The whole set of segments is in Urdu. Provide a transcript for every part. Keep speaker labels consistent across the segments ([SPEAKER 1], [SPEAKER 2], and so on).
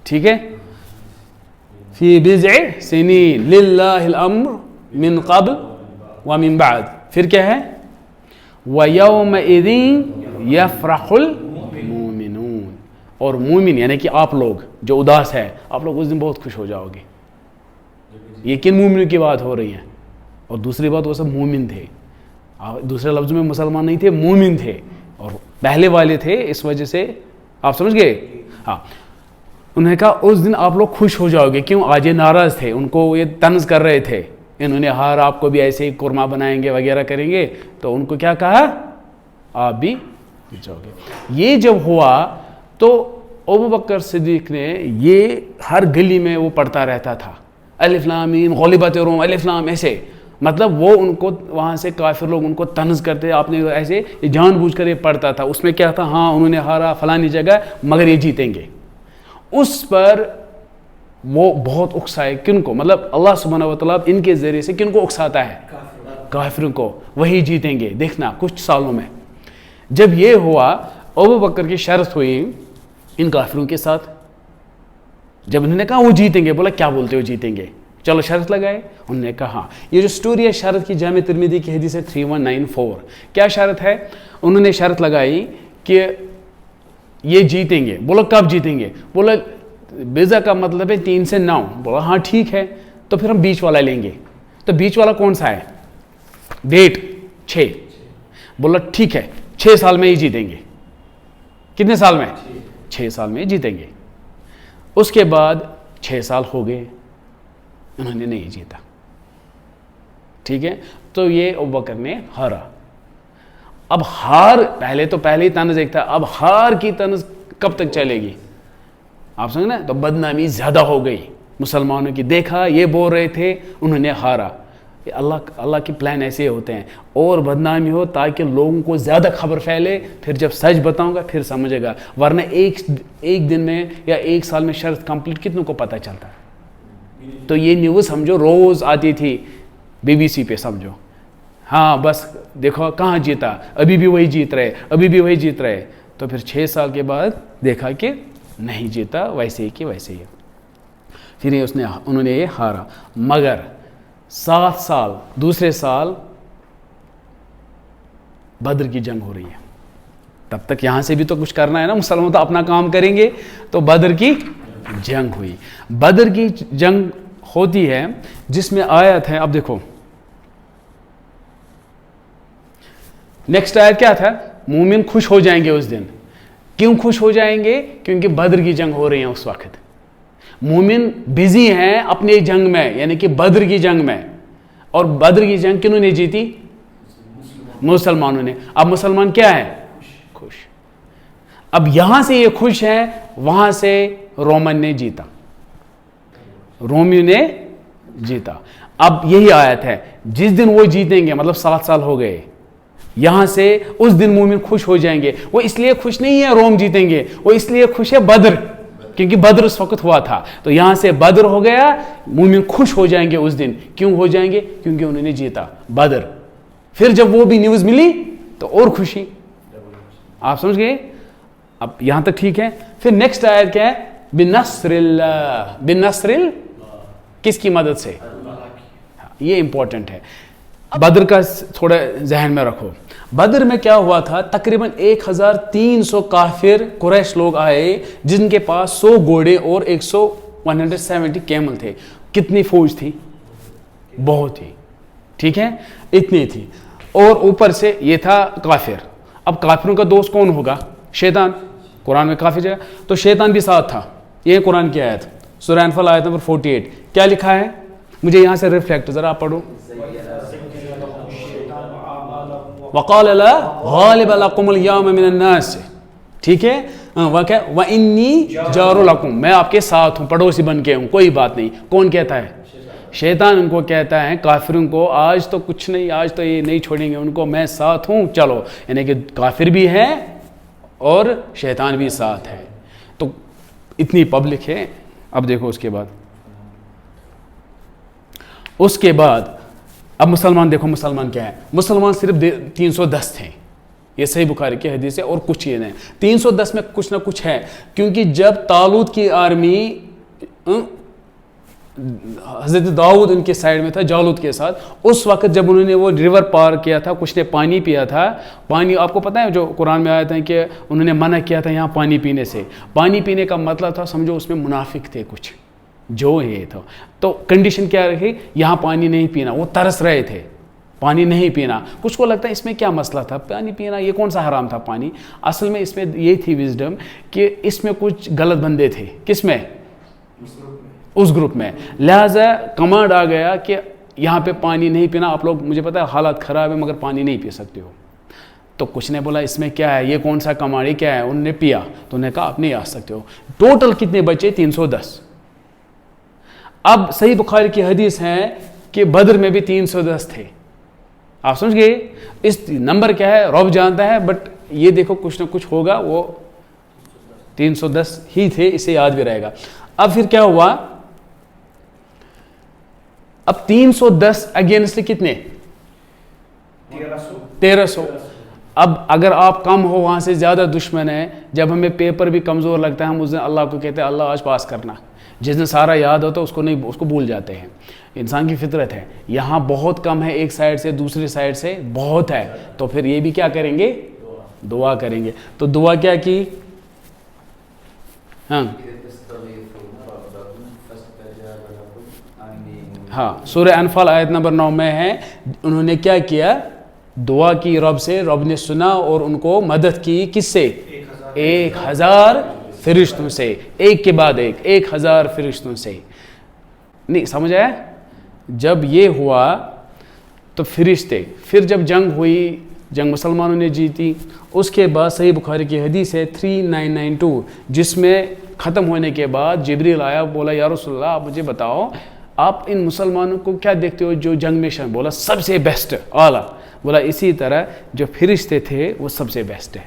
[SPEAKER 1] ٹھیک ہے, فی بضع سنین للہ الامر من قبل ومن بعد. پھر کیا ہے, وَيَوْمَئِذٍ يَفْرَحُ الْمُؤْمِنُونَ, اور مومن یعنی کہ آپ لوگ جو اداس ہے, آپ لوگ اس دن بہت خوش ہو جاؤ گے. یہ کن مومنوں کی بات ہو رہی ہے؟ اور دوسری بات, وہ سب مومن تھے, دوسرے لفظ میں مسلمان نہیں تھے, مومن تھے, اور پہلے والے تھے, اس وجہ سے آپ سمجھ گئے. ہاں, انہوں نے کہا اس دن آپ لوگ خوش ہو جاؤ گے. کیوں؟ آج یہ ناراض تھے, ان کو یہ طنز کر رہے تھے, انہوں نے ہار آپ کو بھی ایسے ہی قرمہ بنائیں گے وغیرہ کریں گے, تو ان کو کیا کہا, آپ بھی جاؤ گے. یہ جب ہوا تو ابو بکر صدیق نے یہ ہر گلی میں وہ پڑھتا رہتا تھا, الف لام میم غلبت الروم, الف لام, ایسے, مطلب وہ ان کو وہاں سے کافر لوگ ان کو طنز کرتے, آپ نے ایسے جان بوجھ کر یہ پڑھتا تھا. اس میں کیا تھا, ہاں انہوں نے ہارا فلانی جگہ مگر یہ جیتیں گے. اس پر وہ بہت اکسائے. کن کو؟ مطلب اللہ سبحانہ و تعالیٰ ان کے ذریعے سے کن کو اکساتا ہے؟ کافروں کو. وہی جیتیں گے, دیکھنا کچھ سالوں میں. جب یہ ہوا, ابو بکر کی شرط ہوئی ان کافروں کے ساتھ. جب انہوں نے کہا وہ جیتیں گے, بولا کیا بولتے ہو جیتیں گے, چلو شرط لگائے. انہوں نے کہا ہاں. یہ جو سٹوری ہے شرط کی, جامع ترمذی کی حدیث ہے 3194. کیا شرط ہے؟ انہوں نے شرط لگائی کہ یہ جیتیں گے. بولا کب جیتیں گے؟ بولا بیزا کا مطلب ہے 3 سے 9. بولا ہاں ٹھیک ہے, تو پھر ہم بیچ والا لیں گے. تو بیچ والا کون سا ہے؟ ڈیٹ 6. بولا ٹھیک ہے, 6 سال میں ہی جیتیں گے. کتنے سال میں؟ 6 سال میں جیتیں گے. اس کے بعد 6 سال ہو گئے, انہوں نے نہیں جیتا. ٹھیک ہے, تو یہ ابوبکر نے ہارا. اب ہار پہلے ہی طنز ایک تھا, اب ہار کی طنز کب تک چلے گی؟ آپ سمجھ نا, تو بدنامی زیادہ ہو گئی مسلمانوں کی. دیکھا یہ بول رہے تھے, انہوں نے ہارا. اللہ کے پلان ایسے ہوتے ہیں, اور بدنامی ہو تاکہ لوگوں کو زیادہ خبر پھیلے, پھر جب سچ بتاؤں گا پھر سمجھے گا. ورنہ ایک دن میں یا 1 سال میں شرط کمپلیٹ کتنوں کو پتہ چلتا ہے؟ تو یہ نیوز سمجھو روز آتی تھی BBC پہ, سمجھو ہاں بس دیکھو کہاں جیتا, ابھی بھی وہی جیت رہے, ابھی بھی وہی جیت رہے. تو پھر 6 سال کے بعد دیکھا کہ نہیں جیتا, ویسے ہی کہ ویسے ہی. پھر انہوں نے یہ ہارا. مگر 7 سال, دوسرے سال بدر کی جنگ ہو رہی ہے. تب تک یہاں سے بھی تو کچھ کرنا ہے نا, مسلمان تو اپنا کام کریں گے. تو بدر کی جنگ ہوئی. بدر کی جنگ ہوتی ہے جس میں آیت ہے, اب دیکھو نیکسٹ آیت کیا تھا, مومن خوش ہو جائیں گے اس دن. کیوں خوش ہو جائیں گے؟ کیونکہ بدر کی جنگ ہو رہی ہے اس وقت. مومن بزی ہیں اپنی جنگ میں, یعنی کہ بدر کی جنگ میں. اور بدر کی جنگ کنہوں نے جیتی؟ مسلمانوں نے. اب مسلمان کیا ہے؟ خوش. اب یہاں سے یہ خوش ہیں, وہاں سے رومن نے جیتا, رومیو نے جیتا. اب یہی آیت ہے, جس دن وہ جیتیں گے, مطلب 7 سال ہو گئے, یہاں سے اس دن مومن خوش ہو جائیں گے. وہ اس لیے خوش نہیں ہے روم جیتیں گے, وہ اس لیے خوش ہے بدر, کیونکہ بدر اس وقت ہوا تھا. تو یہاں سے بدر ہو گیا, مومن خوش ہو جائیں گے اس دن. کیوں ہو جائیں گے؟ کیونکہ انہوں نے جیتا بدر. پھر جب وہ بھی نیوز ملی تو اور خوشی. آپ سمجھ گئے؟ اب یہاں تک ٹھیک ہے. پھر نیکسٹ آیت کیا ہے؟ بنصر اللہ, بنصر کس کی مدد سے؟ یہ امپورٹنٹ ہے. بدر کا تھوڑا ذہن میں رکھو. بدر میں کیا ہوا تھا؟ تقریباً 1300 کافر قریش لوگ آئے, جن کے پاس 100 گھوڑے اور 170 کیمل تھے. کتنی فوج تھی؟ بہت تھی. ٹھیک ہے, اتنی تھی. اور اوپر سے یہ تھا کافر. اب کافروں کا دوست کون ہوگا؟ شیطان. قرآن میں کافی جگہ تو شیطان بھی ساتھ تھا. یہ قرآن کی آیت, سورہ انفال آیت نمبر 48. کیا لکھا ہے؟ مجھے یہاں سے ریفلیکٹ ذرا پڑھو. وقال لا غالب لكم اليوم من الناس. ٹھیک ہے, وَإِنِّي جَارٌ لَكُمْ, میں آپ کے ساتھ ہوں, پڑوسی بن کے ہوں, کوئی بات نہیں. کون کہتا ہے؟ شیطان ان کو کہتا ہے کافروں کو, آج تو کچھ نہیں, آج تو یہ نہیں چھوڑیں گے ان کو, میں ساتھ ہوں, چلو. یعنی کہ کافر بھی ہے اور شیطان بھی ساتھ ہے. تو اتنی پبلک ہے. اب دیکھو اس کے بعد اب مسلمان دیکھو, مسلمان کیا ہے؟ مسلمان صرف 310 تھے, یہ صحیح بخاری کی حدیث ہے اور کچھ یہ نہیں. 310 میں کچھ نہ کچھ ہے, کیونکہ جب طالوت کی آرمی حضرت داؤد ان کے سائڈ میں تھا جالوت کے ساتھ, اس وقت جب انہوں نے وہ ریور پار کیا تھا, کچھ نے پانی پیا تھا. پانی آپ کو پتہ ہے جو قرآن میں آیا تھا کہ انہوں نے منع کیا تھا یہاں پانی پینے سے. پانی پینے کا مطلب تھا سمجھو اس میں منافق تھے کچھ, جو یہ تھا. تو کنڈیشن کیا رہی, یہاں پانی نہیں پینا. وہ ترس رہے تھے پانی نہیں پینا. کچھ کو لگتا ہے اس میں کیا مسئلہ تھا پانی پینا, یہ کون سا حرام تھا پانی. اصل میں اس میں یہ تھی وزڈم کہ اس میں کچھ غلط بندے تھے. کس میں؟ اس گروپ میں. لہٰذا کمانڈ آ گیا کہ یہاں پہ پانی نہیں پینا. آپ لوگ, مجھے پتا ہے حالات خراب ہے مگر پانی نہیں پی سکتے ہو. تو کچھ نے بولا اس میں کیا ہے, یہ کون سا کمانڈ, یہ کیا ہے. انہوں نے پیا تو انہوں نے کہا آپ نہیں آ سکتے ہو. ٹوٹل کتنے بچے؟ 310. اب صحیح بخاری کی حدیث ہے کہ بدر میں بھی 310 تھے. آپ سمجھ گئے اس نمبر کیا ہے, رب جانتا ہے, بٹ یہ دیکھو کچھ نہ کچھ ہوگا. وہ 310 ہی تھے, اسے یاد بھی رہے گا. اب پھر کیا ہوا, اب 310 اگینسٹ کتنے؟ 1300. اب اگر آپ کم ہو وہاں سے زیادہ دشمن ہے. جب ہمیں پیپر بھی کمزور لگتا ہے ہم اس دن اللہ کو کہتے ہیں اللہ آج پاس کرنا. جس دن سارا یاد ہوتا ہے اس کو نہیں, اس کو بھول جاتے ہیں. انسان کی فطرت ہے. یہاں بہت کم ہے ایک سائڈ سے, دوسری سائڈ سے بہت ہے, تو پھر یہ بھی کیا کریں گے, دعا کریں گے. تو دعا کیا کی؟ ہاں سورہ انفال آیت نمبر 9 میں ہے. انہوں نے کیا کیا, دعا کی رب سے, رب نے سنا اور ان کو مدد کی. کس سے؟ 1000 فرشتوں سے, ایک کے بعد ایک, 1000 فرشتوں سے. نہیں سمجھ آیا؟ جب یہ ہوا تو فرشتے, پھر جب جنگ ہوئی, جنگ مسلمانوں نے جیتی, اس کے بعد صحیح بخاری کی حدیث ہے 3992, جس میں ختم ہونے کے بعد جبریل آیا, بولا یا رسول اللہ آپ مجھے بتاؤ آپ ان مسلمانوں کو کیا دیکھتے ہو جو جنگ میں شامل. بولا سب سے بیسٹ, اعلیٰ. بولا اسی طرح جو فرشتے تھے وہ سب سے بیسٹ ہے.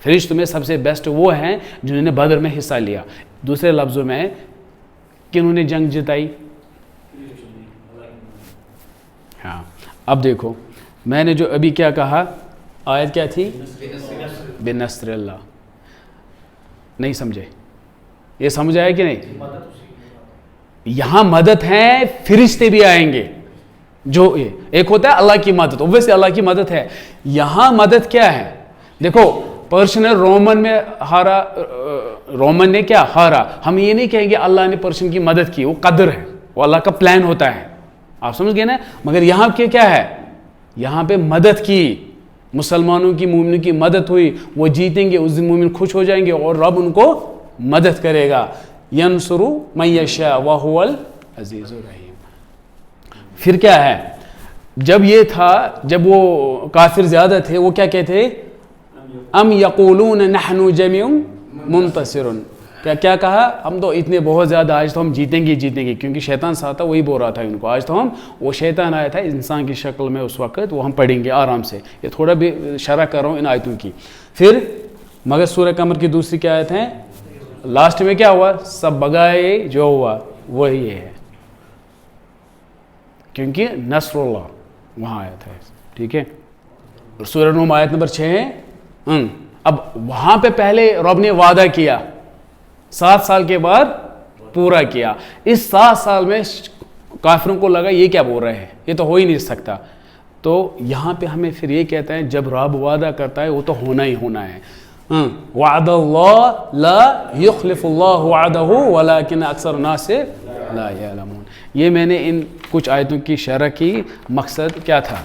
[SPEAKER 1] فرشتوں میں سب سے بیسٹ وہ ہیں جنہوں نے بدر میں حصہ لیا. دوسرے لفظوں میں کنہوں نے جنگ جتائی؟ ہاں اب دیکھو میں نے جو ابھی کیا کہا, آیت کیا تھی؟ بنصر اللہ. نہیں سمجھے؟ یہ سمجھ آیا کہ نہیں؟ یہاں مدد ہے, فرشتے بھی آئیں گے. جو ایک ہوتا ہے اللہ کی مدد, اوبویسلی اللہ کی مدد ہے. یہاں مدد کیا ہے؟ دیکھو پرشن نے رومن میں ہارا, رومن نے کیا ہارا. ہم یہ نہیں کہیں گے اللہ نے پرشن کی مدد کی, وہ قدر ہے, وہ اللہ کا پلان ہوتا ہے. آپ سمجھ گئے نا. مگر یہاں کے کیا ہے, یہاں پہ مدد کی, مسلمانوں کی, مومنوں کی مدد ہوئی. وہ جیتیں گے, اس دن مومن خوش ہو جائیں گے اور رب ان کو مدد کرے گا. ینصر من یشاء وہو العزیز الرحیم. پھر کیا ہے, جب یہ تھا, جب وہ کافر زیادہ تھے, وہ کیا کہتے, ام یقولون نحن جمیع منتصر. کیا کہا, ہم تو اتنے بہت زیادہ, آج تو ہم جیتیں گے, کیونکہ شیطان ساتھ تھا, وہی بول رہا تھا ان کو آج تو ہم, وہ شیطان آیا تھا انسان کی شکل میں اس وقت, وہ ہم پڑھیں گے آرام سے. یہ تھوڑا بھی شرح کر رہا ہوں ان آیتوں کی. پھر مگر سورہ قمر کی دوسری کیا آیت ہیں, لاسٹ میں کیا ہوا, سب بگائے جو ہوا وہی ہے, کیونکہ نصر اللہ وہاں آیا تھا. ٹھیک ہے, سورہ روم آیت نمبر 6 ہے. اب وہاں پہ پہلے رب نے وعدہ کیا, 7 سال کے بعد پورا کیا. اس 7 سال میں کافروں کو لگا یہ کیا بول رہے ہیں, یہ تو ہو ہی نہیں سکتا. تو یہاں پہ ہمیں پھر یہ کہتا ہے جب رب وعدہ کرتا ہے وہ تو ہونا ہی ہونا ہے. وعد اللہ لا یخلف اللہ وعدہ ولکن اکثر الناس لا یعلمون. یہ میں نے ان کچھ آیتوں کی شرح کی. مقصد کیا تھا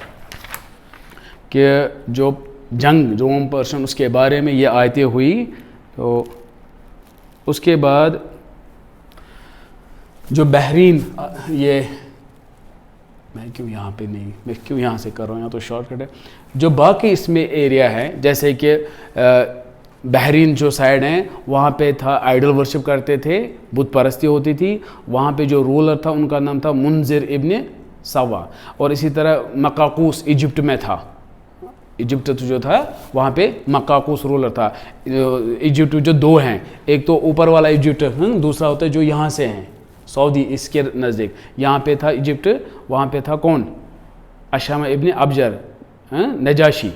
[SPEAKER 1] کہ جو جنگ روم پرشن اس کے بارے میں یہ آیتیں ہوئی. تو اس کے بعد جو بحرین, یہ میں کیوں یہاں پہ نہیں, میں کیوں یہاں سے کر رہا ہوں, یہاں تو شارٹ کٹ ہے. جو باقی اس میں ایریا ہے جیسے کہ بحرین جو سائڈ ہیں وہاں پہ تھا آئیڈل ورشپ کرتے تھے, بت پرستی ہوتی تھی. وہاں پہ جو رولر تھا ان کا نام تھا منذر ابن سوا. اور اسی طرح مقاقوس ایجپٹ میں تھا, ایجپٹ جو تھا وہاں پہ مقاقوس رولر تھا. ایجپٹ جو 2 ہیں, ایک تو اوپر والا ایجپٹ, دوسرا ہوتا ہے جو یہاں سے ہیں سعودی, اس کے نزدیک. یہاں پہ تھا ایجپٹ, وہاں پہ تھا کون, اشام ابن ابجر نجاشی.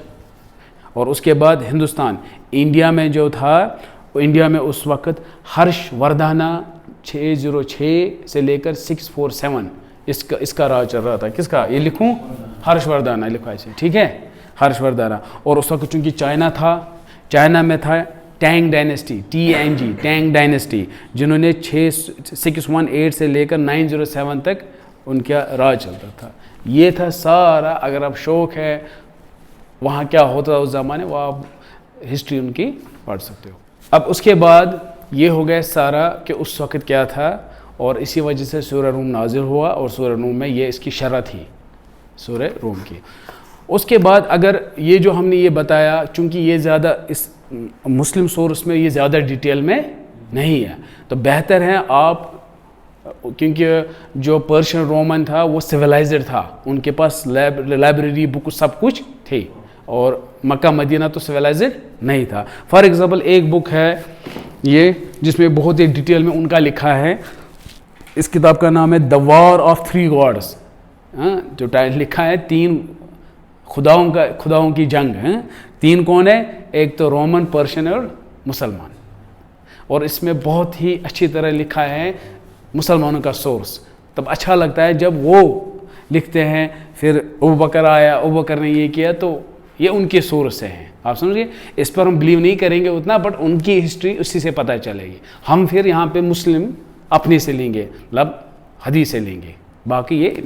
[SPEAKER 1] اور اس کے بعد ہندوستان. انڈیا میں جو تھا وہ انڈیا میں اس وقت ہرش وردھانا 606 سے لے کر 647 اس کا راج چل رہا تھا. کس کا؟ یہ لکھوں ہرش وردھانا لکھا ایسے, ٹھیک ہے, ہرش وردھانا. اور اس وقت چونکہ چائنا تھا, چائنا میں تھا ٹینگ ڈائنیسٹی, TNG ٹینگ ڈائنیسٹی, جنہوں نے 618 سے لے کر 907 تک ان کا راج چلتا تھا. یہ تھا سارا. اگر آپ شوق ہے وہاں کیا ہوتا تھا اس زمانے, وہ آپ ہسٹری ان کی پڑھ سکتے ہو. اب اس کے بعد یہ ہو گیا سارا کہ اس وقت کیا تھا, اور اسی وجہ سے سورہ روم نازل ہوا, اور سورہ روم میں یہ اس کی شرح تھی سورہ روم کی. اس کے بعد اگر یہ جو ہم نے یہ بتایا, چونکہ یہ زیادہ اس مسلم سورس میں یہ زیادہ ڈیٹیل میں نہیں ہے, تو بہتر ہے آپ, کیونکہ جو پرشین رومن تھا وہ سویلائزڈ تھا, ان کے پاس لائبریری بک سب کچھ تھی, اور مکہ مدینہ تو سویلائزڈ نہیں تھا. فار ایگزامپل ایک بک ہے یہ جس میں بہت ہی ڈیٹیل میں ان کا لکھا ہے. اس کتاب کا نام ہے دا وار آف 3 گاڈس, جو ٹائٹل لکھا ہے 3 خداؤں کی جنگ. 3 کون ہے؟ ایک تو رومن, پرشین اور مسلمان. اور اس میں بہت ہی اچھی طرح لکھا ہے مسلمانوں کا سورس. تب اچھا لگتا ہے جب وہ لکھتے ہیں, پھر ابوبکر آیا, ابوبکر نے یہ کیا, تو یہ ان کے سورس سے ہیں. آپ سمجھئے, اس پر ہم بلیو نہیں کریں گے اتنا, بٹ ان کی ہسٹری اسی سے پتہ چلے گی. ہم پھر یہاں پہ مسلم اپنے سے لیں گے, مطلب حدیث سے لیں گے. باقی یہ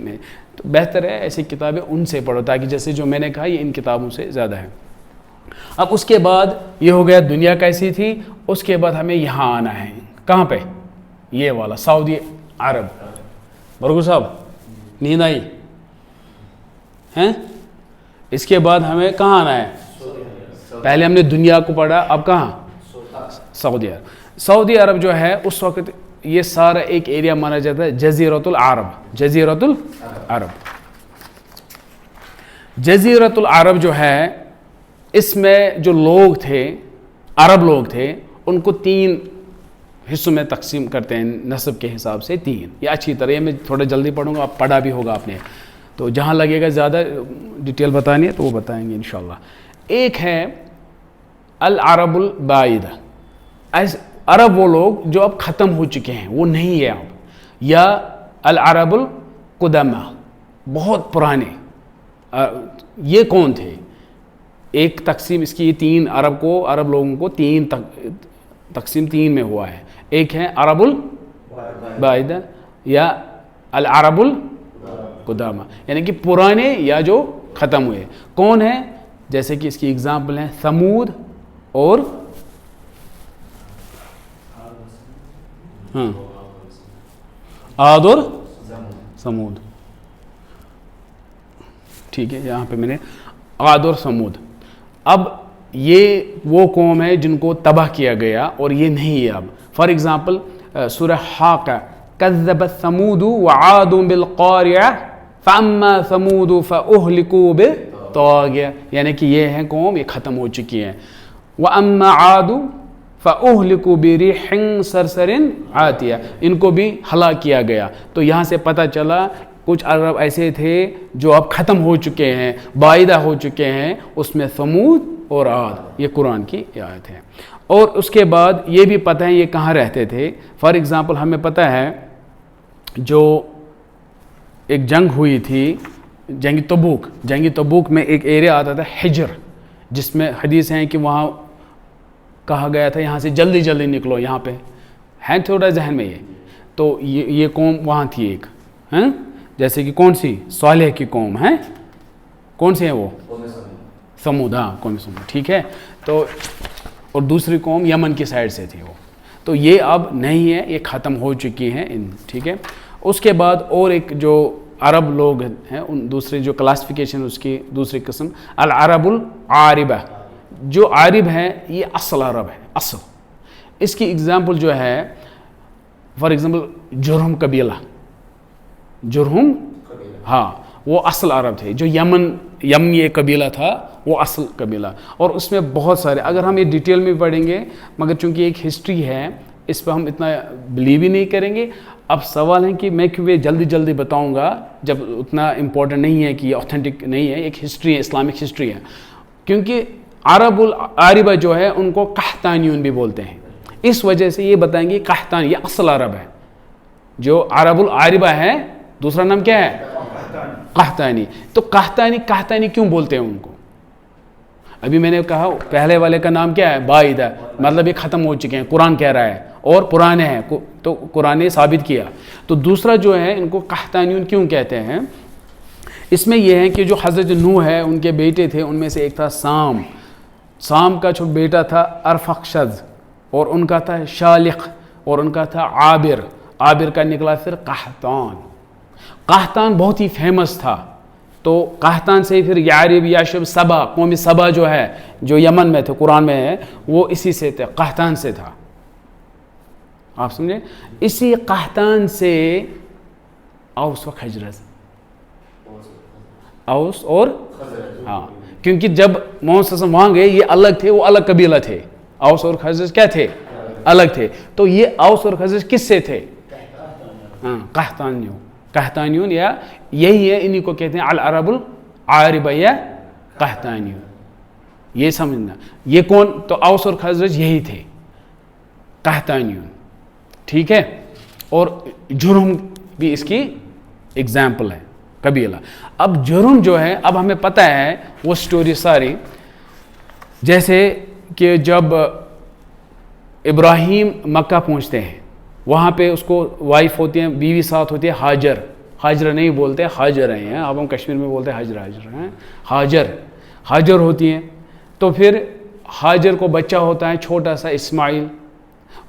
[SPEAKER 1] تو بہتر ہے ایسی کتابیں ان سے پڑھو, تاکہ جیسے جو میں نے کہا یہ ان کتابوں سے زیادہ ہے. اب اس کے بعد یہ ہو گیا دنیا کیسی تھی. اس کے بعد ہمیں یہاں آنا ہے. کہاں پہ؟ یہ والا سعودی عرب. برگو صاحب نیند آئی ہیں؟ اس کے بعد ہمیں کہاں آنا ہے؟ پہلے ہم نے دنیا کو پڑھا, اب کہاں؟ سعودی عرب. سعودی عرب جو ہے اس وقت یہ سارا ایک ایریا مانا جاتا ہے جزیرۃ العرب. جزیرۃ العرب, جزیرۃ العرب جو ہے, اس میں جو لوگ تھے, عرب لوگ تھے, ان کو 3 حصوں میں تقسیم کرتے ہیں نسب کے حساب سے 3. یہ اچھی طرح, میں تھوڑا جلدی پڑھوں گا, آپ پڑھا بھی ہوگا آپ نے, تو جہاں لگے گا زیادہ ڈیٹیل بتانی ہے تو وہ بتائیں گے انشاءاللہ. ایک ہے العرب البعیدہ, عرب وہ لوگ جو اب ختم ہو چکے ہیں, وہ نہیں ہے اب. یا العرب القدماء, بہت پرانے. یہ کون تھے؟ ایک تقسیم اس کی 3 عرب لوگوں کو 3 تقسیم 3 میں ہوا ہے. ایک ہے عرب البعیدہ یا العرب القدامى, یعنی کہ پرانے یا جو ختم ہوئے. کون ہیں؟ جیسے کہ اس کی اگزامپل ہیں ثمود اور عاد اور ثمود. ٹھیک ہے, یہاں پہ میں نے عاد اور ثمود. اب یہ وہ قوم ہے جن کو تباہ کیا گیا, اور یہ نہیں ہے اب. فار ایگزامپل سورہ حاقہ, کذبت ثمود وعاد بالقاریہ فاما ثمود فاہلکوا بالطاغیہ, یعنی کہ یہ ہیں قوم یہ ختم ہو چکی ہیں. واما عاد فاہلکوا بريح صرصر عاتیہ, ان کو بھی ہلاک کیا گیا. تو یہاں سے پتہ چلا کچھ عرب ایسے تھے جو اب ختم ہو چکے ہیں, بعیدہ ہو چکے ہیں, اس میں ثمود اور عاد. یہ قرآن کی آیت ہے. اور اس کے بعد یہ بھی پتہ ہے یہ کہاں رہتے تھے. فار ایگزامپل ہمیں پتہ ہے جو ایک جنگ ہوئی تھی, جنگ تبوک. جنگ تبوک میں ایک ایریا آتا تھا حجر, جس میں حدیث ہیں کہ وہاں کہا گیا تھا یہاں سے جلدی جلدی نکلو. یہاں پہ ہیں تھوڑا ذہن میں یہ, تو یہ قوم وہاں تھی ایک, ہیں جیسے کہ کون سی؟ صالح کی قوم ہیں. کون سے ہیں وہ؟ ثمود. ہاں قوم ثمود, ٹھیک ہے. تو اور دوسری قوم یمن کی سائڈ سے تھی وہ. تو یہ اب نہیں ہے, یہ ختم ہو چکی ہیں ٹھیک ہے. اس کے بعد اور ایک جو عرب لوگ ہیں, ان دوسری جو کلاسیفیکیشن اس کی دوسری قسم العرب العاربہ. جو عارب ہیں یہ اصل عرب ہے, اصل. اس کی اگزامپل جو ہے فار ایگزامپل جرہم قبیلہ. جرہم, ہاں وہ اصل عرب تھے. جو یمنی ایک قبیلہ تھا وہ اصل قبیلہ. اور اس میں بہت سارے, اگر ہم یہ ڈیٹیل میں پڑھیں گے, مگر چونکہ ایک ہسٹری ہے اس پہ ہم اتنا بلیو ہی نہیں کریں گے. اب سوال ہے کہ میں کیوں یہ جلدی جلدی بتاؤں گا جب اتنا امپورٹنٹ نہیں ہے کہ یہ اوتھینٹک نہیں ہے. ایک ہسٹری ہے, اسلامک ہسٹری ہے. کیونکہ عرب العاربہ جو ہے ان کو قحطانیون بھی بولتے ہیں. اس وجہ سے یہ بتائیں گے قحطانی یہ اصل عرب ہے. جو عرب العاربہ ہے دوسرا نام کیا ہے؟ قحطانی. تو قحطانی کیوں بولتے ہیں ان کو؟ ابھی میں نے کہا پہلے والے کا نام کیا ہے؟ باعدہ، مطلب یہ ختم ہو چکے ہیں، قرآن کہہ رہا ہے اور پرانے ہیں تو قرآن نے ثابت کیا. تو دوسرا جو ہے ان کو قحطانیون کیوں کہتے ہیں؟ اس میں یہ ہے کہ جو حضرت نوح ہے ان کے بیٹے تھے، ان میں سے ایک تھا سام کا جو بیٹا تھا ارفخشد، اور ان کا تھا شالق، اور ان کا تھا عابر کا نکلا پھر قحطان بہت ہی فیمس تھا. تو قحطان سے پھر یعرب یاشب سبا، قوم سبا جو ہے جو یمن میں تھے قرآن میں ہے وہ اسی سے تھے، قحطان سے تھا. آپ سمجھے؟ اسی قحطان سے اوس و خزرج، اوس اور ہاں، کیونکہ جب محمد صلی اللہ علیہ وسلم وہاں گئے یہ الگ تھے، وہ الگ قبیلہ تھے. اوس اور خزرج کیا تھے؟ الگ تھے. تو یہ اوس اور خزرج کس سے تھے؟ ہاں قحطانیون یا یہی ہے، انہی کو کہتے ہیں العرب العاربہ یا قحطانیون. یہ سمجھنا یہ کون؟ تو اوس اور خزرج یہی تھے قحطانیون. ٹھیک ہے. اور جرہم بھی اس کی اگزامپل ہے قبیلہ. اب جرہم جو ہے اب ہمیں پتہ ہے وہ سٹوری ساری، جیسے کہ جب ابراہیم مکہ پہنچتے ہیں وہاں پہ اس کو وائف ہوتی ہیں، بیوی ساتھ ہوتی ہے ہاجر نہیں بولتے ہاجر ہیں، اب ہم کشمیر میں بولتے ہیں ہاجر ہوتی ہیں. تو پھر ہاجر کو بچہ ہوتا ہے چھوٹا سا اسماعیل،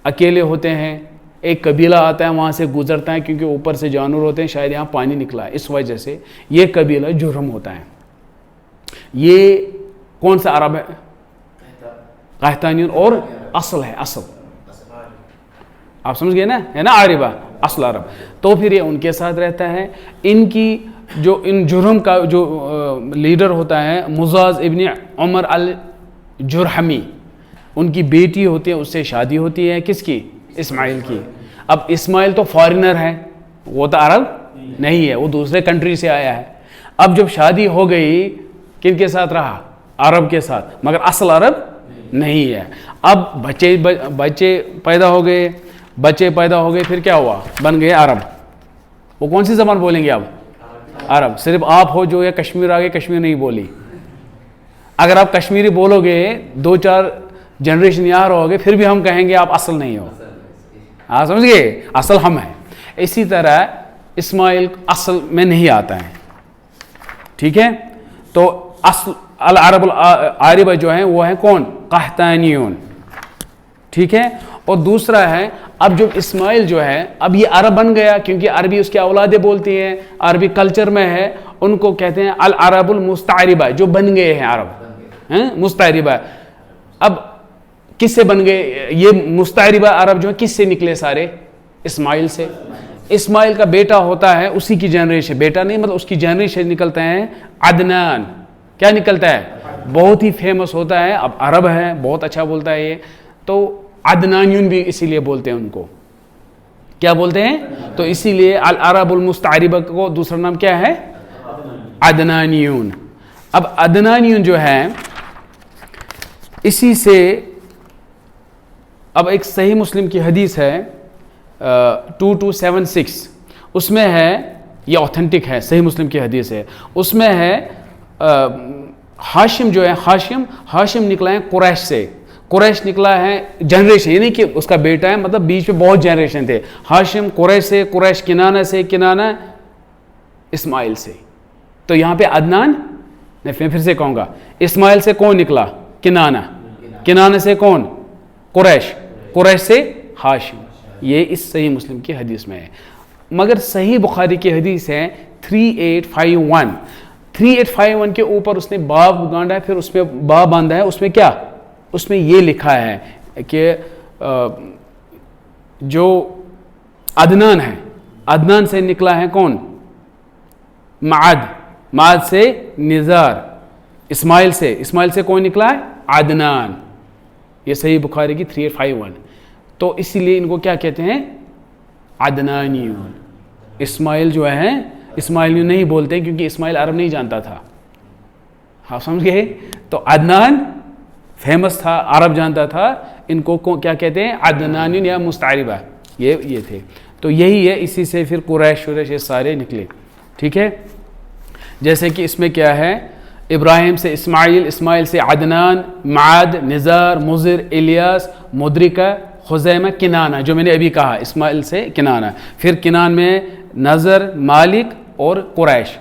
[SPEAKER 1] اکیلے ہوتے ہیں. ایک قبیلہ آتا ہے وہاں سے گزرتا ہے کیونکہ اوپر سے جانور ہوتے ہیں، شاید یہاں پانی نکلا ہے، اس وجہ سے یہ قبیلہ جرہم ہوتا ہے. یہ کون سا عرب ہے؟ قحطانیون، اور اصل ہے، اصل آپ سمجھ گئے نا، ہے نا عاربہ اصل عرب. تو پھر یہ ان کے ساتھ رہتا ہے. ان کی جو ان جرہم کا جو لیڈر ہوتا ہے مزاز ابن عمر الجرہمی، ان کی بیٹی ہوتی ہے، اس سے شادی ہوتی ہے کس کی؟ اسماعیل کی. اب اسماعیل تو فارینر ہے، وہ تو عرب نہیں ہے، وہ دوسرے کنٹری سے آیا ہے. اب جب شادی ہو گئی کن کے ساتھ رہا؟ عرب کے ساتھ، مگر اصل عرب نہیں ہے. اب بچے پیدا ہو گئے، پھر کیا ہوا؟ بن گئے عرب. وہ کون سی زبان بولیں گے اب؟ عرب. صرف آپ ہو جو یا کشمیر آگے کشمیر نہیں بولی. اگر آپ کشمیری بولو گے 2-4 جنریشن یہاں رہو گے پھر بھی ہم کہیں گے آپ اصل نہیں ہو. آپ سمجھ گئے؟ اصل ہم ہیں. اسی طرح اسماعیل اصل میں نہیں آتا ہے. ٹھیک ہے. تو اصل العرب العاربہ جو ہیں وہ ہیں کون؟ قحطانیون. ٹھیک ہے. اور دوسرا ہے اب جو اسماعیل جو ہے اب یہ عرب بن گیا کیونکہ عربی اس کی اولادیں بولتی ہیں، عربی کلچر میں ہے، ان کو کہتے ہیں العرب المستعربہ، جو بن گئے ہیں عرب مستعربہ. اب کس سے بن گئے یہ مستعربہ عرب جو ہے؟ کس سے نکلے سارے؟ اسماعیل سے. اسماعیل کا بیٹا ہوتا ہے اسی کی جنریشن، بیٹا نہیں مطلب اس کی جنریشن نکلتا ہے عدنان. کیا نکلتا ہے؟ بہت ہی فیمس ہوتا ہے، اب عرب ہے، بہت اچھا بولتا ہے یہ. تو عدنانیون بھی اسی لیے بولتے ہیں ان کو. کیا بولتے ہیں؟ تو اسی لیے العرب المستعربہ کو دوسرا نام کیا ہے؟ عدنانیون. اب عدنانیون جو ہے اسی سے اب ایک صحیح مسلم کی حدیث ہے 2276، اس میں ہے، یہ اوتھینٹک ہے، صحیح مسلم کی حدیث ہے، اس میں ہے ہاشم جو ہے، ہاشم نکلا ہے قریش سے. قریش نکلا ہے جنریشن، یعنی کہ اس کا بیٹا ہے، مطلب بیچ میں بہت جنریشن تھے. ہاشم قریش سے، قریش کنانہ سے، کنانہ اسماعیل سے. تو یہاں پہ عدنان، میں پھر سے کہوں گا، اسماعیل سے کون نکلا؟ کنانہ سے کون؟ قریش سے ہاشم. یہ اس صحیح مسلم کی حدیث میں ہے. مگر صحیح بخاری کی حدیث ہے 3851 کے اوپر اس نے باب گانڈا ہے، پھر اس میں باب باندھا ہے. اس میں کیا؟ اس میں یہ لکھا ہے کہ جو عدنان ہے، عدنان سے نکلا ہے کون؟ معد سے نزار. اسماعیل سے کون نکلا ہے؟ عدنان. یہ صحیح بخاری کی 3851. تو اسی لیے ان کو کیا کہتے ہیں؟ عدنانیون. اسماعیل جو ہے اسماعیلیون نہیں بولتے کیونکہ اسماعیل عرب نہیں جانتا تھا. آپ سمجھ گئے؟ تو عدنان فیمس تھا, عرب جانتا تھا ان کو کیا کہتے ہیں, عدنانین یا مستعربہ, یہ تھے. تو یہی ہے, اسی سے پھر قریش یہ سارے نکلے. ٹھیک ہے, جیسے کہ اس میں کیا ہے, ابراہیم سے اسماعیل, اسماعیل سے عدنان, معاد, نزار, مضر, الیاس, مدرکہ, خزیمہ, کنانہ, جو میں نے ابھی کہا اسماعیل سے کنانہ. پھر کنان میں نظر, مالک اور قریش,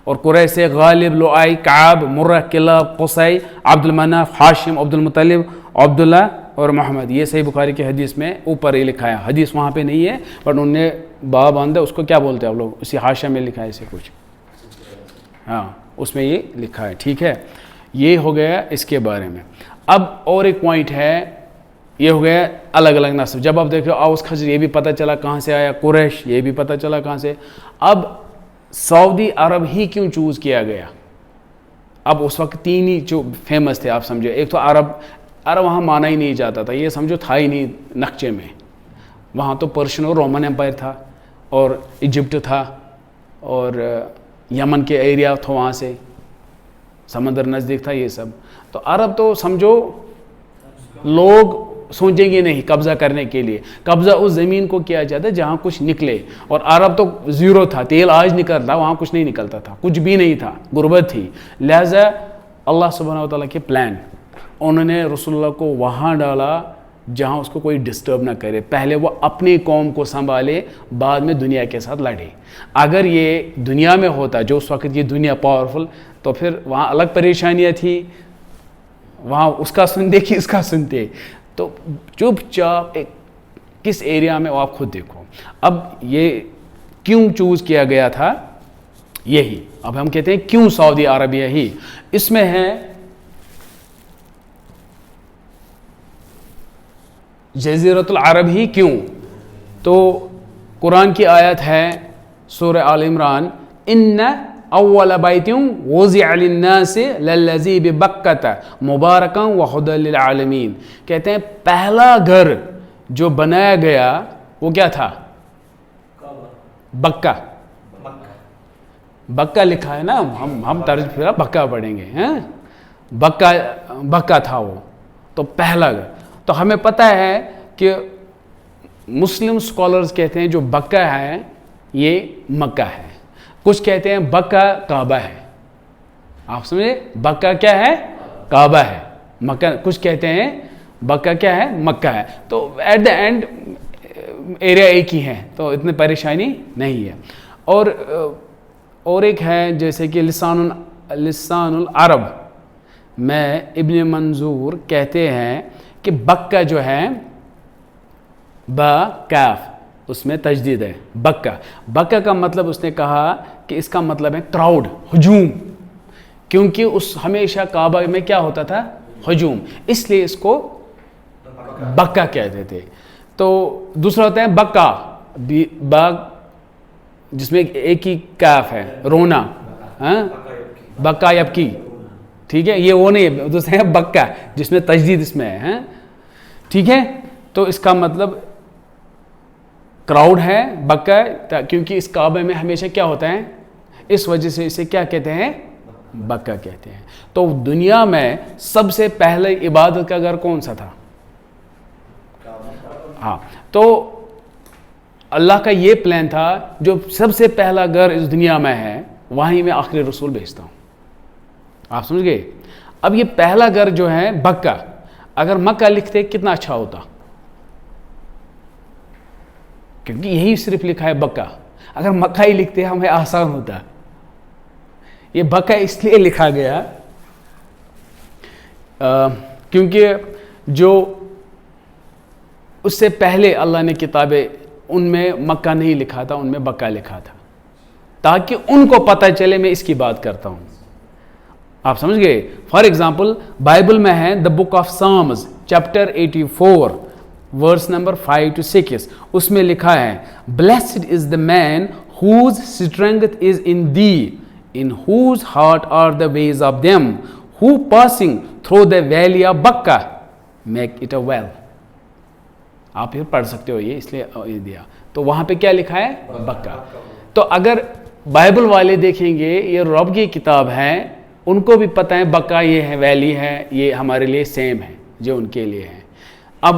[SPEAKER 1] اور قریش سے غالب, لؤئی, کعب, مرہ, کلاب, قصی, عبد المناف, ہاشم, عبد المطلب, عبداللہ اور محمد. یہ صحیح بخاری کی حدیث میں اوپر ہی لکھا ہے, حدیث وہاں پہ نہیں ہے بٹ انہوں نے باب باندھا, اس کو کیا بولتے ہیں آپ لوگ, اسی حاشیہ میں لکھا ہے اسے کچھ, ہاں اس میں یہ لکھا ہے. ٹھیک ہے, یہ ہو گیا اس کے بارے میں. اب اور ایک پوائنٹ ہے, یہ ہو گیا الگ الگ نسب. جب آپ دیکھو اوس خزرج, یہ بھی پتہ چلا کہاں سے آیا, قریش یہ بھی پتہ چلا کہاں سے. اب سعودی عرب ہی کیوں چوز کیا گیا؟ اب اس وقت تین ہی جو فیمس تھے آپ سمجھو. ایک تو عرب وہاں مانا ہی نہیں جاتا تھا, یہ سمجھو تھا ہی نہیں نقشے میں. وہاں تو پرشین اور رومن امپائر تھا, اور ایجپٹ تھا, اور یمن کے ایریا تھا, وہاں سے سمندر نزدیک تھا, یہ سب. تو عرب تو سمجھو لوگ سوچیں گے نہیں قبضہ کرنے کے لیے. قبضہ اس زمین کو کیا جاتا ہے جہاں کچھ نکلے, اور عرب تو زیرو تھا, تیل آج نکلتا, وہاں کچھ نہیں نکلتا تھا, کچھ بھی نہیں تھا, غربت تھی. لہذا اللہ سبحانہ وتعالیٰ کے پلان, انہوں نے رسول اللہ کو وہاں ڈالا جہاں اس کو کوئی ڈسٹرب نہ کرے. پہلے وہ اپنی قوم کو سنبھالے, بعد میں دنیا کے ساتھ لڑے. اگر یہ دنیا میں ہوتا, جو اس وقت یہ دنیا پاورفل, تو پھر وہاں الگ پریشانیاں تھی, وہاں اس کا سنتے کہ اس کا سنتے. تو چپ چاپ کس ایریا میں, وہ آپ خود دیکھو. اب یہ کیوں چوز کیا گیا تھا, یہی اب ہم کہتے ہیں کیوں سعودی عربیہ ہی. اس میں ہے جزیرۃ العرب ہی کیوں. تو قرآن کی آیت ہے سورہ آل عمران, ان اول بیت وضع للناس للذی ببکۃ مبارکا وہدی للعالمین. کہتے ہیں پہلا گھر جو بنایا گیا وہ کیا تھا, بکہ. بکہ لکھا ہے نا, ہم طرز پھر بکہ پڑھیں گے, بکہ تھا وہ. تو پہلا گھر, تو ہمیں پتہ ہے کہ مسلم اسکالرز کہتے ہیں جو بکہ ہے یہ مکہ ہے, کچھ کہتے ہیں بکہ کعبہ ہے. آپ سمجھے, بکہ کیا ہے, کعبہ ہے. مکہ, کچھ کہتے ہیں بکہ کیا ہے, مکہ ہے. تو ایٹ دا اینڈ ایریا ایک ہی ہے, تو اتنی پریشانی نہیں ہے. اور ایک ہے جیسے کہ لسان العرب میں ابن منظور کہتے ہیں کہ بکہ جو ہے با کاف, اس میں تجدید ہے, بکہ. بکہ کا مطلب اس نے کہا کہ اس کا مطلب ہے کراؤڈ, ہجوم, کیونکہ اس ہمیشہ کعبہ میں کیا ہوتا تھا, ہجوم, اس لیے اس کو بکہ کہتے تھے. تو دوسرا ہوتا ہے بکا, با جس میں ایک ہی کاف ہے, رونا, بکا یبکی. ٹھیک ہے, یہ وہ نہیں ہے, دوسرا ہے بکہ جس میں تجدید اس میں ہے. ٹھیک ہے, تو اس کا مطلب کراؤڈ ہے, بکہ, کیونکہ اس کعبے میں ہمیشہ کیا ہوتا ہے, اس وجہ سے اسے کیا کہتے ہیں, بکہ کہتے ہیں. تو دنیا میں سب سے پہلے عبادت کا گھر کون سا تھا, ہاں. تو اللہ کا یہ پلان تھا جو سب سے پہلا گھر اس دنیا میں ہے وہیں میں آخری رسول بھیجتا ہوں. آپ سمجھ گئے. اب یہ پہلا گھر جو ہے بکہ, اگر مکہ لکھتے کتنا اچھا ہوتا, کیونکہ یہی صرف لکھا ہے بکہ. اگر مکہ ہی لکھتے ہمیں آسان ہوتا. یہ بکہ اس لیے لکھا گیا کیونکہ جو اس سے پہلے اللہ نے کتابیں, ان میں مکہ نہیں لکھا تھا, ان میں بکہ لکھا تھا, تاکہ ان کو پتہ چلے میں اس کی بات کرتا ہوں. آپ سمجھ گئے. فار ایگزامپل بائبل میں ہے the book of Psalms chapter 84 verse number 5 to 6, اس میں لکھا ہے blessed is the man whose strength is in thee, in whose heart are the ways of them who passing through the valley of Bakkah make it a well. آپ پھر پڑھ سکتے ہو, یہ اس لیے دیا. تو وہاں پہ کیا لکھا ہے, بکہ. تو اگر بائبل والے دیکھیں گے یہ رب کی کتاب ہے, ان کو بھی پتہ ہے بقا یہ ہے، ویلی ہے، یہ ہمارے لیے سیم ہے جو ان کے لیے ہے۔ اب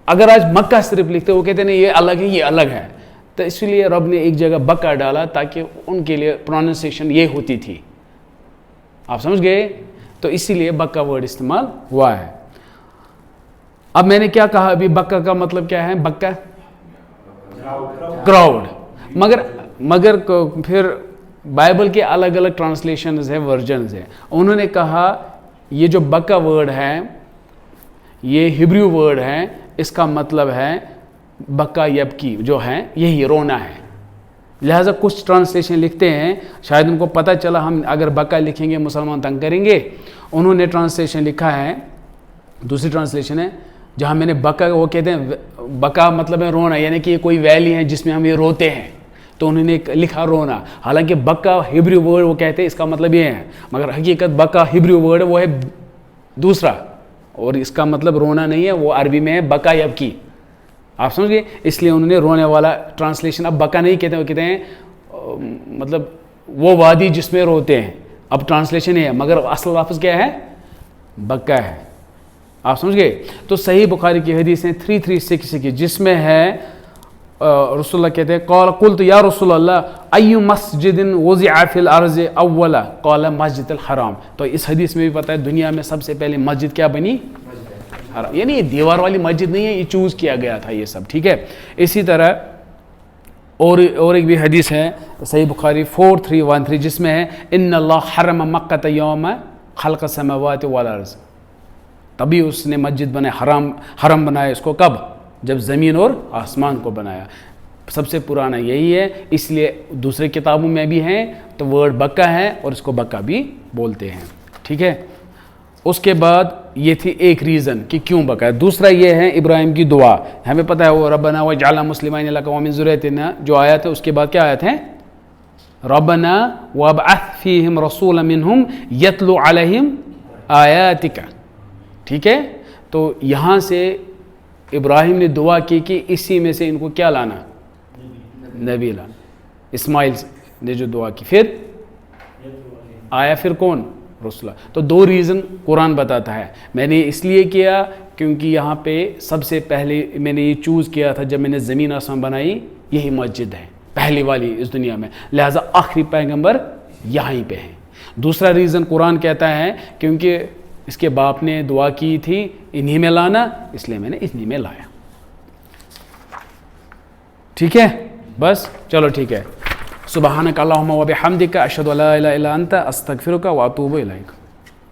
[SPEAKER 1] اگر آج مکہ صرف لکھتے وہ کہتے ہیں یہ الگ ہے، یہ الگ ہے، تو اس لیے رب نے ایک جگہ بقا ڈالا تاکہ ان کے لیے پروننسیشن یہ ہوتی تھی، آپ سمجھ گئے؟ تو اسی لیے بقا ورڈ استعمال ہوا ہے۔ اب میں نے کیا کہا ابھی، بقا کا مطلب کیا ہے؟ بقا کراؤڈ، مگر پھر بائبل کے الگ الگ ٹرانسلیشنز ہیں، ورژنز ہیں، انہوں نے کہا یہ جو بقا ورڈ ہے یہ ہبریو ورڈ ہے، اس کا مطلب ہے بقا یبکی جو ہے یہی رونا ہے۔ لہٰذا کچھ ٹرانسلیشن لکھتے ہیں، شاید ان کو پتہ چلا ہم اگر بقا لکھیں گے مسلمان تنگ کریں گے، انہوں نے ٹرانسلیشن لکھا ہے، دوسری ٹرانسلیشن ہے جہاں میں نے بقا، وہ کہتے ہیں بقا مطلب ہے رونا، یعنی کہ یہ کوئی ویلی ہے جس میں ہم یہ روتے ہیں، تو انہوں نے لکھا رونا، حالانکہ بقا ہبریو ورڈ وہ کہتے ہیں اس کا مطلب یہ ہے، مگر حقیقت بقا ہبریو ورڈ وہ ہے دوسرا، اور اس کا مطلب رونا نہیں ہے، وہ عربی میں ہے بقا یبکی، آپ سمجھ گئے؟ اس لیے انہوں نے رونے والا ٹرانسلیشن، اب بقا نہیں کہتے، وہ کہتے ہیں مطلب وہ وادی جس میں روتے ہیں، اب ٹرانسلیشن ہے، مگر اصل لفظ کیا ہے؟ بقا ہے، آپ سمجھ گئے؟ تو صحیح بخاری کی حدیث ہیں 3366 کی، جس میں ہے رسول اللہ کہتے ہیں قلت یا رسول اللہ ای مسجد وضع فی الارض اولا قال مسجد الحرام، تو اس حدیث میں بھی پتہ ہے دنیا میں سب سے پہلے مسجد کیا بنی؟ حرام، یعنی یہ دیوار والی مسجد نہیں ہے، یہ چوز کیا گیا تھا یہ سب، ٹھیک ہے؟ اسی طرح اور ایک بھی حدیث ہے صحیح بخاری 4313 جس میں ہے ان اللہ حرم مکہ یوم خلق السماوات والارض، تبھی اس نے مسجد بنائے، حرم بنایا اس کو کب؟ جب زمین اور آسمان کو بنایا، سب سے پرانا یہی ہے، اس لیے دوسرے کتابوں میں بھی ہیں تو ورڈ بقا ہے اور اس کو بقا بھی بولتے ہیں، ٹھیک ہے؟ اس کے بعد یہ تھی ایک ریزن کہ کیوں بقا ہے، دوسرا یہ ہے ابراہیم کی دعا، ہمیں پتہ ہے وہ ربنا وجعلنا مسلمین لک ومن ذریتنا جو آیت ہے، اس کے بعد کیا آیت ہے؟ ربنا وابعث فیہم رسولا منہم یتلو علیہم آیاتک، ٹھیک ہے؟ تو یہاں سے ابراہیم نے دعا کی کہ اسی میں سے ان کو کیا لانا؟ نبی لانا، اسماعیل نے جو دعا کی، پھر آیا پھر کون؟ رسول۔ تو دو ریزن قرآن بتاتا ہے، میں نے اس لیے کیا کیونکہ یہاں پہ سب سے پہلے میں نے یہ چوز کیا تھا جب میں نے زمین آسمان بنائی، یہی مسجد ہے پہلی والی اس دنیا میں، لہٰذا آخری پیغمبر یہیں پہ ہیں۔ دوسرا ریزن قرآن کہتا ہے کیونکہ اس کے باپ نے دعا کی تھی انہی میں لانا، اس لیے میں نے انہی میں لایا، ٹھیک ہے؟ بس چلو ٹھیک ہے، سبحانک اللہم و بحمدک اشہد ان لا الہ الا انت استغفرک و اتوب الیک۔